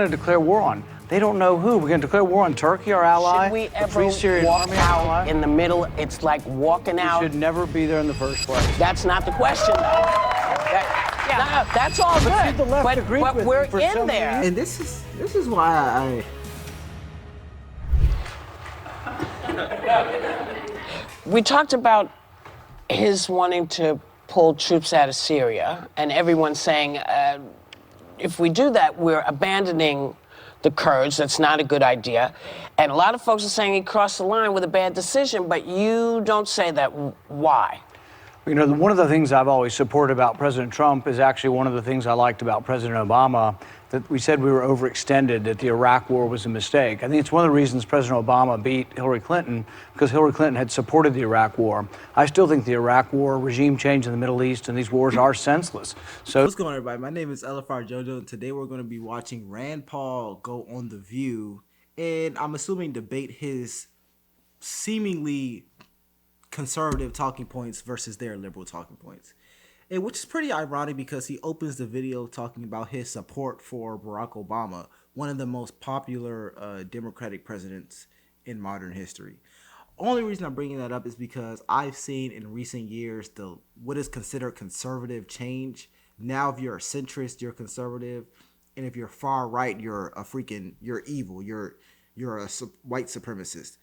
to declare war on. They don't know who. We're going to declare war on Turkey, our ally. Should we the ever Free Syrian walk Army, out ally. in the middle? It's like walking out. We should never be there in the first place. That's not the question, though. No, that's all good. See, the left agreed but with we're me for in so many there. And this is why We talked about his wanting to pull troops out of Syria, and everyone saying, if we do that, we're abandoning the Kurds. That's not a good idea. And a lot of folks are saying he crossed the line with a bad decision, but you don't say that. Why? You know, one of the things I've always supported about President Trump is actually one of the things I liked about President Obama, that we said we were overextended, that the Iraq war was a mistake. I think it's one of the reasons President Obama beat Hillary Clinton, because Hillary Clinton had supported the Iraq war. I still think the Iraq war, regime change in the Middle East, and these wars are senseless. So what's going on, everybody? My name is Jojo, and today we're going to be watching Rand Paul go on The View, and I'm assuming debate his seemingly conservative talking points versus their liberal talking points. And which is pretty ironic because he opens the video talking about his support for Barack Obama, one of the most popular Democratic presidents in modern history. Only reason I'm bringing that up is because I've seen in recent years what is considered conservative change. Now, if you're a centrist, you're conservative, and if you're far right, you're evil. You're a white supremacist.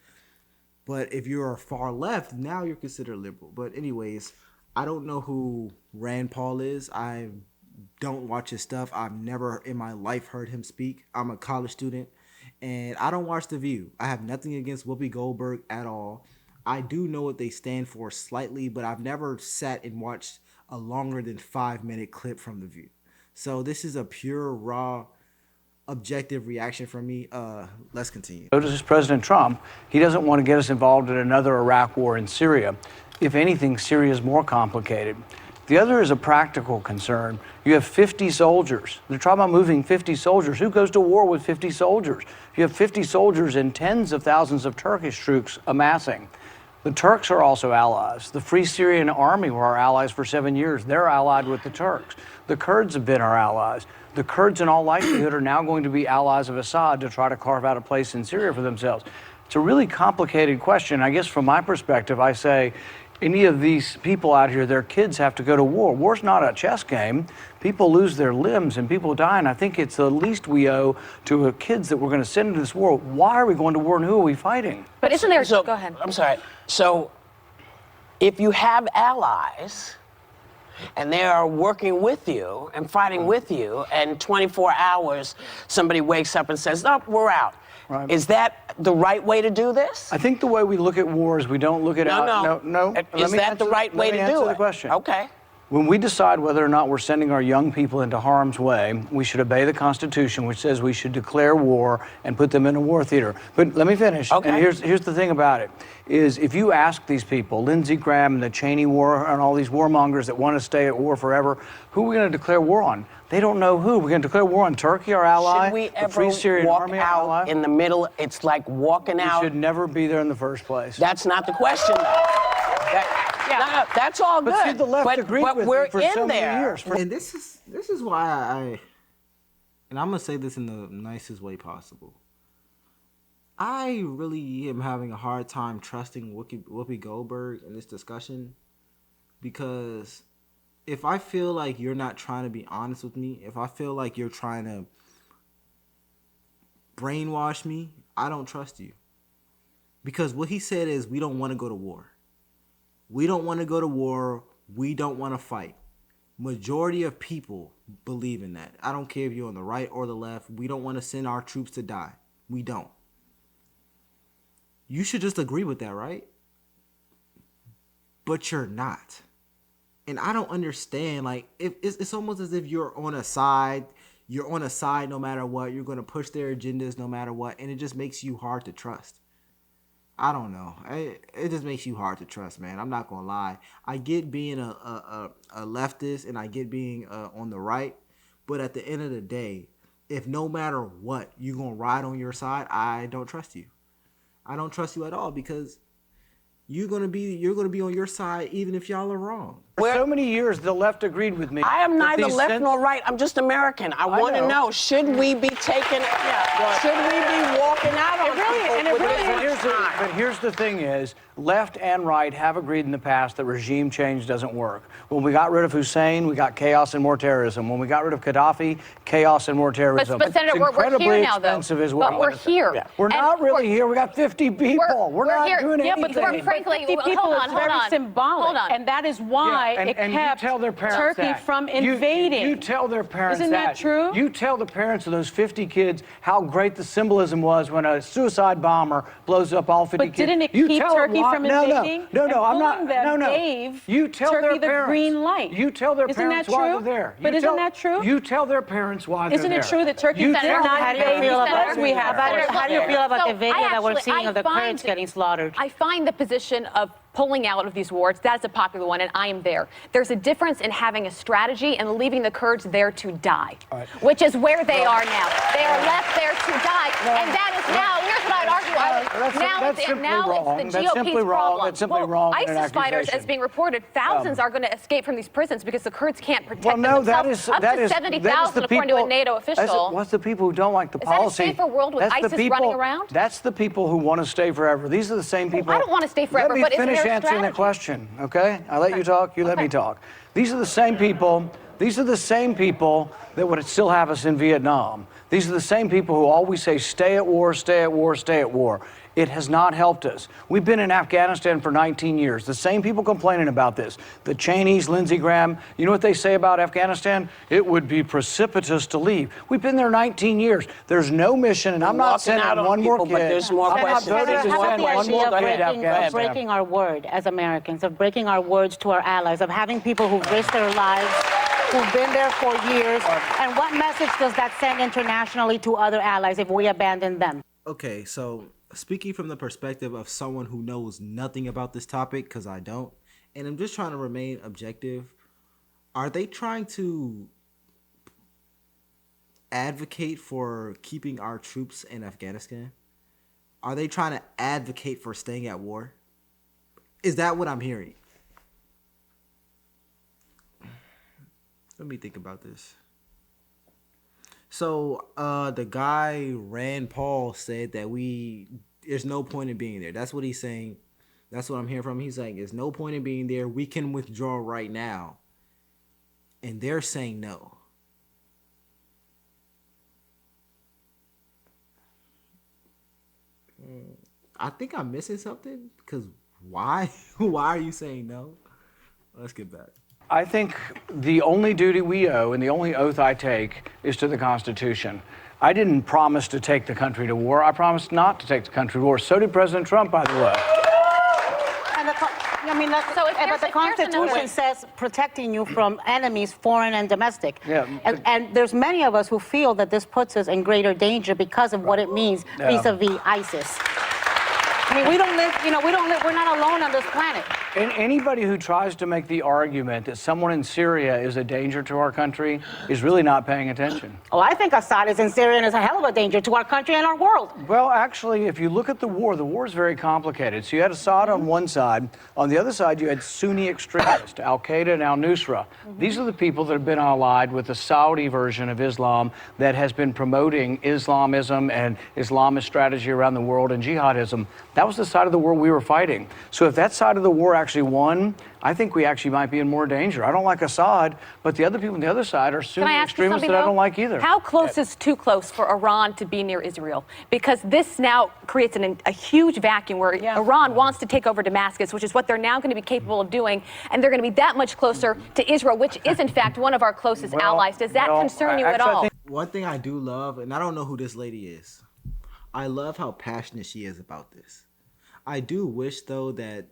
But if you're far left, now you're considered liberal. But anyways, I don't know who Rand Paul is. I don't watch his stuff. I've never in my life heard him speak. I'm a college student, and I don't watch The View. I have nothing against Whoopi Goldberg at all. I do know what they stand for slightly, but I've never sat and watched a longer than 5-minute clip from The View. So this is a pure, raw, objective reaction from me. Let's continue. So does President Trump. He doesn't want to get us involved in another Iraq war in Syria. If anything, Syria is more complicated. The other is a practical concern. You have 50 soldiers. They're talking about moving 50 soldiers. Who goes to war with 50 soldiers? You have 50 soldiers and tens of thousands of Turkish troops amassing. The Turks are also allies. The Free Syrian Army were our allies for 7 years. They're allied with the Turks. The Kurds have been our allies. The Kurds, in all likelihood, are now going to be allies of Assad to try to carve out a place in Syria for themselves. It's a really complicated question. I guess from my perspective, I say, any of these people out here, their kids have to go to war. War's not a chess game. People lose their limbs and people die, and I think it's the least we owe to the kids that we're going to send into this war. Why are we going to war, and who are we fighting? But isn't there... So, go ahead. I'm sorry. So if you have allies and they are working with you and fighting with you, and 24 hours somebody wakes up and says, "No, we're out." Right. Is that the right way to do this? I think the way we look at wars, we don't look at No. Is that the right way to do it? Let me answer the question. Okay. When we decide whether or not we're sending our young people into harm's way, we should obey the Constitution, which says we should declare war and put them in a war theater. But let me finish. Okay. And here's the thing about it, is if you ask these people, Lindsey Graham and the Cheney war and all these warmongers that want to stay at war forever, who are we going to declare war on? They don't know who. We're going to declare war on Turkey, our ally. Should we the ever Free Syrian walk Army, out ally. in the middle? It's like walking out. We should never be there in the first place. That's not the question, though. No, that's all good. But see, the left agreed with we're me for in so many there. years. And this is why and I'm gonna say this in the nicest way possible. I really am having a hard time trusting Whoopi Goldberg in this discussion, because if I feel like you're not trying to be honest with me, if I feel like you're trying to brainwash me, I don't trust you. Because what he said is, we don't want to go to war. We don't want to go to war. We don't want to fight. Majority of people believe in that. I don't care if you're on the right or the left. We don't want to send our troops to die. We don't. You should just agree with that, right? But you're not. And I don't understand. Like, it's almost as if you're on a side. You're on a side no matter what. You're going to push their agendas no matter what. And it just makes you hard to trust. I don't know. It just makes you hard to trust, man. I'm not gonna lie. I get being a leftist and I get being on the right, but at the end of the day, if no matter what you're gonna ride on your side, I don't trust you. I don't trust you at all, because you're gonna be on your side even if y'all are wrong. For so many years, the left agreed with me. I am that neither these left sen- nor right. I'm just American. I want to know. know, should we be taking, should we be walking out on people with this much time? But here's the thing is, left and right have agreed in the past that regime change doesn't work. When we got rid of Hussein, we got chaos and more terrorism. When we got rid of Gaddafi, chaos and more terrorism. But Senator, it's we're incredibly here now, though. expensive as well. But we're here. We're And not really here. We got 50 people. We're not here. doing Yeah, anything. but we're frankly, 50 people hold on, is very hold on. symbolic, Hold on. and that is why Yeah, it and you kept tell their parents Turkey that. from You- invading. You tell their parents Isn't that true? You tell the parents of those 50 kids how great the symbolism was when a suicide bomber blows up all 50 But kids. didn't it You keep tell them Turkey why- from no, invading? No, And I'm not. pulling them No. gave You tell Turkey their the parents. green light. You tell their Isn't parents that why true? they're there. But You isn't tell- that true? You tell their parents why they're Isn't there. it true that Turkey You did tell not them How do you invade feel because about we have how do you feel about So the video that we're seeing of the Kurds getting slaughtered? I find the position of pulling out of these wars, that's a popular one, and I am there. There's a difference in having a strategy and leaving the Kurds there to die, which is where they are now. They are left there to die, and that is now, here's what I'd argue. That's simply wrong. It's the That's simply GOP's wrong. problem. That's simply wrong in an ISIS fighters, accusation. as being reported, thousands are going to escape from these prisons because the Kurds can't protect Well, no, that themselves. is Up that to is 70,000, according to a NATO official. What's the people who don't like the Is that a policy? safer world with That's the ISIS people, running around? That's the people who want to stay forever. These are the same people. I don't want to stay forever, Let me but isn't finish there a answering the strategy? question, okay? I let you talk. You let me talk. These are the same people. These are the same people that would still have us in Vietnam. These are the same people who always say, stay at war, stay at war, stay at war. It has not helped us. We've been in Afghanistan for 19 years. The same people complaining about this. The Cheneys, Lindsey Graham, you know what they say about Afghanistan? It would be precipitous to leave. We've been there 19 years. There's no mission, and I'm not Walking out sending on one more people, kid. but there's more I'm not questions. voting to There's more send one questions. more Go kid ahead. to Of Afghanistan. breaking our word as Americans, of breaking our words to our allies, of having people who've risked their lives, who've been there for years. And what message does that send internationally to other allies if we abandon them? Okay, so speaking from the perspective of someone who knows nothing about this topic, because I don't, and I'm just trying to remain objective, are they trying to advocate for keeping our troops in Afghanistan? Are they trying to advocate for staying at war? Is that what I'm hearing? Let me think about this. So the guy Rand Paul said that there's no point in being there. That's what he's saying. That's what I'm hearing from him. He's saying there's no point in being there. We can withdraw right now. And they're saying no. I think I'm missing something, because why? Why are you saying no? Let's get back. I think the only duty we owe and the only oath I take is to the Constitution. I didn't promise to take the country to war. I promised not to take the country to war. So did President Trump, by the way. And but the Constitution says protecting you from enemies, foreign and domestic. Yeah. And there's many of us who feel that this puts us in greater danger because of what it means vis-a-vis ISIS. I mean, we're not alone on this planet. And anybody who tries to make the argument that someone in Syria is a danger to our country is really not paying attention. Oh, I think Assad is in Syria and is a hell of a danger to our country and our world. Well, actually, if you look at the war is very complicated. So you had Assad on one side. On the other side, you had Sunni extremists, Al-Qaeda and al-Nusra. These are the people that have been allied with the Saudi version of Islam that has been promoting Islamism and Islamist strategy around the world and jihadism. That was the side of the war we were fighting. So if that side of the war actually won, I think we actually might be in more danger. I don't like Assad, but the other people on the other side are Sunni extremists that I don't like either. How close is too close for Iran to be near Israel? Because this now creates a huge vacuum where Iran wants to take over Damascus, which is what they're now going to be capable of doing, and they're going to be that much closer to Israel, which is in fact one of our closest allies. Does that concern you at all? One thing I do love, and I don't know who this lady is, I love how passionate she is about this. I do wish, though, that,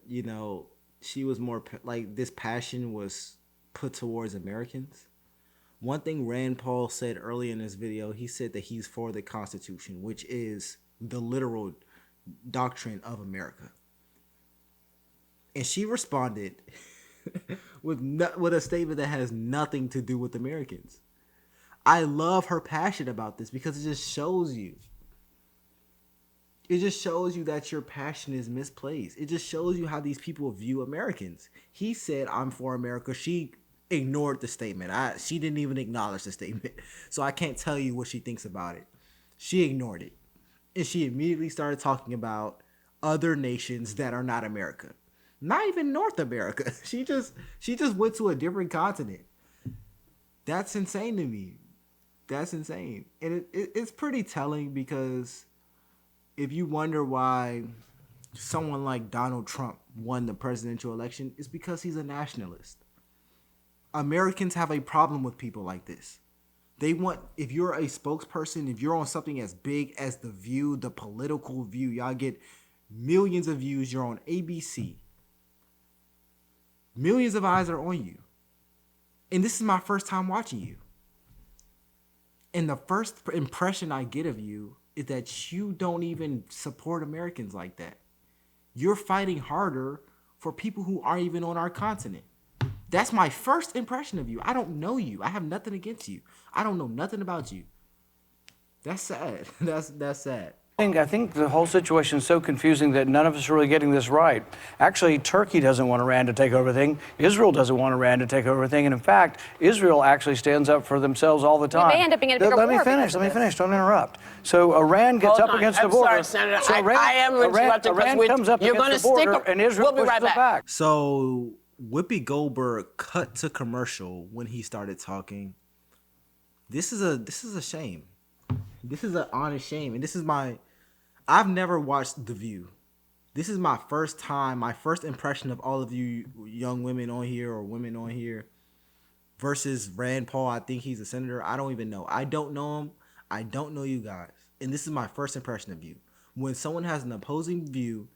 she was more, like, this passion was put towards Americans. One thing Rand Paul said early in this video, he said that he's for the Constitution, which is the literal doctrine of America. And she responded with a statement that has nothing to do with Americans. I love her passion about this because it just shows you It just shows you that your passion is misplaced. It just shows you how these people view Americans. He said, I'm for America. She ignored the statement. She didn't even acknowledge the statement. So I can't tell you what she thinks about it. She ignored it. And she immediately started talking about other nations that are not America. Not even North America. She just went to a different continent. That's insane to me. That's insane. And it's pretty telling, because if you wonder why someone like Donald Trump won the presidential election, it's because he's a nationalist. Americans have a problem with people like this. They want, if you're a spokesperson, if you're on something as big as The View, the political View, y'all get millions of views, you're on ABC. Millions of eyes are on you. And this is my first time watching you. And the first impression I get of you is that you don't even support Americans like that. You're fighting harder for people who aren't even on our continent. That's my first impression of you. I don't know you. I have nothing against you. I don't know nothing about you. That's sad. That's sad. I think the whole situation is so confusing that none of us are really getting this right. Actually, Turkey doesn't want Iran to take over everything. Israel doesn't want Iran to take over everything. And in fact, Israel actually stands up for themselves all the time. may end up being in a bigger war Let me because of finish. Don't interrupt. So Iran gets Hold up on. against I'm the border. sorry, Senator. So I am interrupting because Iran comes up you're against gonna the border, stick. and Israel We'll be pushes right it back. So Whoopi Goldberg cut to commercial when he started talking. This is a shame. This is an honest shame. And this is I've never watched The View. This is my first time, my first impression of all of you young women on here or women on here versus Rand Paul. I think he's a senator. I don't even know. I don't know him. I don't know you guys. And this is my first impression of you. When someone has an opposing view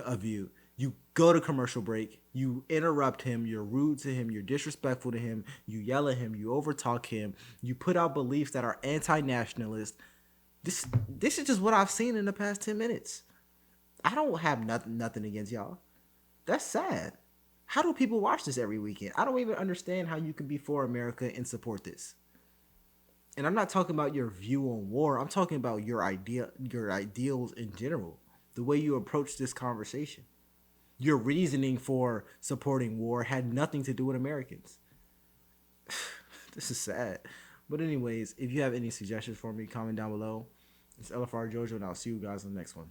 of you, you go to commercial break, you interrupt him, you're rude to him, you're disrespectful to him, you yell at him, you overtalk him, you put out beliefs that are anti-nationalist. This is just what I've seen in the past 10 minutes. I don't have nothing against y'all. That's sad. How do people watch this every weekend? I don't even understand how you can be for America and support this. And I'm not talking about your view on war. I'm talking about your ideals in general. The way you approach this conversation. Your reasoning for supporting war had nothing to do with Americans. This is sad. But anyways, if you have any suggestions for me, comment down below. It's LFR Jojo, and I'll see you guys in the next one.